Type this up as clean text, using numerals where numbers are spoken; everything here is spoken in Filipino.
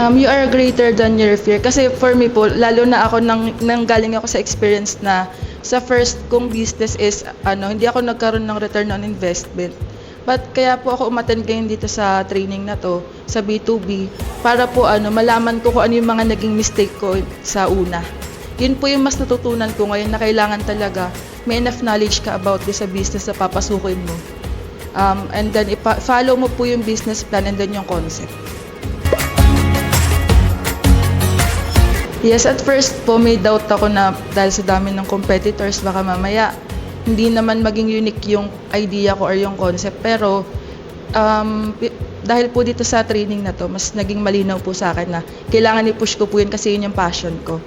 You are greater than your fear. Kasi for me po, lalo na ako nang galing ako sa experience na sa first kong business is hindi ako nagkaroon ng return on investment. But kaya po ako umattend ngayon dito sa training na to, sa B2B, para po malaman ko kung ano yung mga naging mistake ko sa una. Yun po yung mas natutunan ko ngayon na kailangan talaga may enough knowledge ka about this sa business na papasukin mo. And then follow mo po yung business plan and then yung concept. Yes, at first po may doubt ako na dahil sa dami ng competitors, baka mamaya hindi naman maging unique yung idea ko or yung concept. Pero dahil po dito sa training na to, mas naging malinaw po sa akin na kailangan i-push ko po yun kasi yun yung passion ko.